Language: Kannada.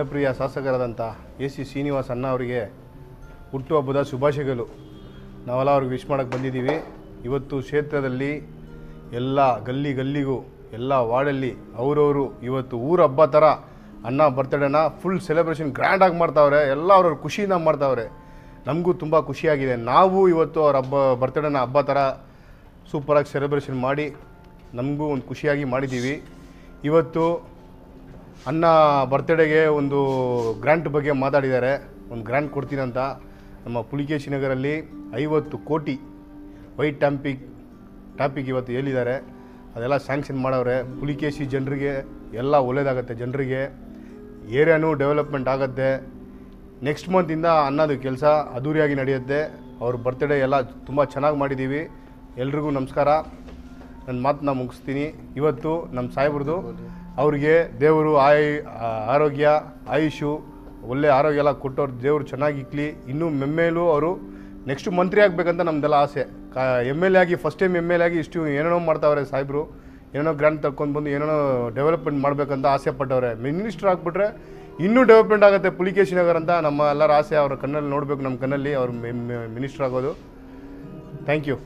ಜನಪ್ರಿಯ ಶಾಸಕರಾದಂಥ AC ಶ್ರೀನಿವಾಸ್ ಅಣ್ಣ ಅವರಿಗೆ ಹುಟ್ಟುಹಬ್ಬದ ಶುಭಾಶಯಗಳು. ನಾವೆಲ್ಲ ಅವ್ರಿಗೆ ವಿಶ್ ಮಾಡೋಕ್ಕೆ ಬಂದಿದ್ದೀವಿ. ಇವತ್ತು ಕ್ಷೇತ್ರದಲ್ಲಿ ಎಲ್ಲ ಗಲ್ಲಿಗೂ ಎಲ್ಲ ವಾರ್ಡಲ್ಲಿ ಅವರವರು ಇವತ್ತು ಊರ ಹಬ್ಬ ಥರ ಅಣ್ಣ ಬರ್ತಡೇನ ಫುಲ್ ಸೆಲೆಬ್ರೇಷನ್ ಗ್ರ್ಯಾಂಡಾಗಿ ಮಾಡ್ತಾವ್ರೆ. ಎಲ್ಲ ಅವ್ರವ್ರ ಖುಷಿಯಿಂದ ಮಾಡ್ತಾವ್ರೆ. ನಮಗೂ ತುಂಬ ಖುಷಿಯಾಗಿದೆ. ನಾವು ಇವತ್ತು ಅವ್ರ ಬರ್ತಡೇನ ಹಬ್ಬ ಥರ ಸೂಪರಾಗಿ ಸೆಲೆಬ್ರೇಷನ್ ಮಾಡಿ ನಮಗೂ ಒಂದು ಖುಷಿಯಾಗಿ ಮಾಡಿದ್ದೀವಿ. ಇವತ್ತು ಅಣ್ಣ ಬರ್ತಡೇಗೆ ಒಂದು ಗ್ರ್ಯಾಂಟ್ ಬಗ್ಗೆ ಮಾತಾಡಿದ್ದಾರೆ. ಒಂದು ಗ್ರ್ಯಾಂಟ್ ಕೊಡ್ತೀನಂತ ನಮ್ಮ ಪುಲಿಕೇಶಿ ನಗರಲ್ಲಿ 50 ಕೋಟಿ ವೈಟ್ ಟಾಪಿಕ್ ಇವತ್ತು ಹೇಳಿದ್ದಾರೆ. ಅದೆಲ್ಲ ಸ್ಯಾಂಕ್ಷನ್ ಮಾಡವ್ರೆ. ಪುಲಿಕೇಶಿ ಜನರಿಗೆ ಎಲ್ಲ ಒಳ್ಳೆಯದಾಗತ್ತೆ. ಜನರಿಗೆ ಏರಿಯಾನೂ ಡೆವಲಪ್ಮೆಂಟ್ ಆಗುತ್ತೆ. ನೆಕ್ಸ್ಟ್ ಮಂತಿಂದ ಅನ್ನೋದು ಕೆಲಸ ಅದ್ದೂರಿಯಾಗಿ ನಡೆಯುತ್ತೆ. ಅವ್ರ ಬರ್ತಡೇ ಎಲ್ಲ ತುಂಬ ಚೆನ್ನಾಗಿ ಮಾಡಿದ್ದೀವಿ. ಎಲ್ರಿಗೂ ನಮಸ್ಕಾರ. ನನ್ನ ಮಾತನ್ನ ಮುಗಿಸ್ತೀನಿ. ಇವತ್ತು ನಮ್ಮ ಸಾಹೇಬ್ರದ್ದು ಅವ್ರಿಗೆ ದೇವರು ಆರೋಗ್ಯ ಆಯುಷು ಒಳ್ಳೆ ಆರೋಗ್ಯ ಎಲ್ಲ ಕೊಟ್ಟವ್ರು ದೇವರು ಚೆನ್ನಾಗಿಕ್ಲಿ. ಇನ್ನೂ ಮೆಮ್ಮೇಲೂ ಅವರು ನೆಕ್ಸ್ಟ್ ಮಂತ್ರಿ ಆಗಬೇಕಂತ ನಮ್ಮದೆಲ್ಲ ಆಸೆ. MLA ಆಗಿ ಫಸ್ಟ್ ಟೈಮ್ MLA ಆಗಿ ಇಷ್ಟು ಏನೇನೋ ಮಾಡ್ತಾವ್ರೆ ಸಾಹೇಬರು. ಏನೇನೋ ಗ್ರ್ಯಾಂಟ್ ತಗೊಂಡು ಬಂದು ಏನೇನೋ ಡೆವಲಪ್ಮೆಂಟ್ ಮಾಡಬೇಕಂತ ಆಸೆ ಪಟ್ಟವ್ರೆ. ಮಿನಿಸ್ಟರ್ ಆಗಿಬಿಟ್ರೆ ಇನ್ನೂ ಡೆವಲಪ್ಮೆಂಟ್ ಆಗುತ್ತೆ ಪುಲಿಕೇಶಿ ನಗರ ಅಂತ ನಮ್ಮ ಎಲ್ಲರ ಆಸೆ. ಅವ್ರ ಕಣ್ಣಲ್ಲಿ ನೋಡಬೇಕು, ನಮ್ಮ ಕಣ್ಣಲ್ಲಿ ಅವ್ರು ಮಿನಿಸ್ಟರ್ ಆಗೋದು. Thank you.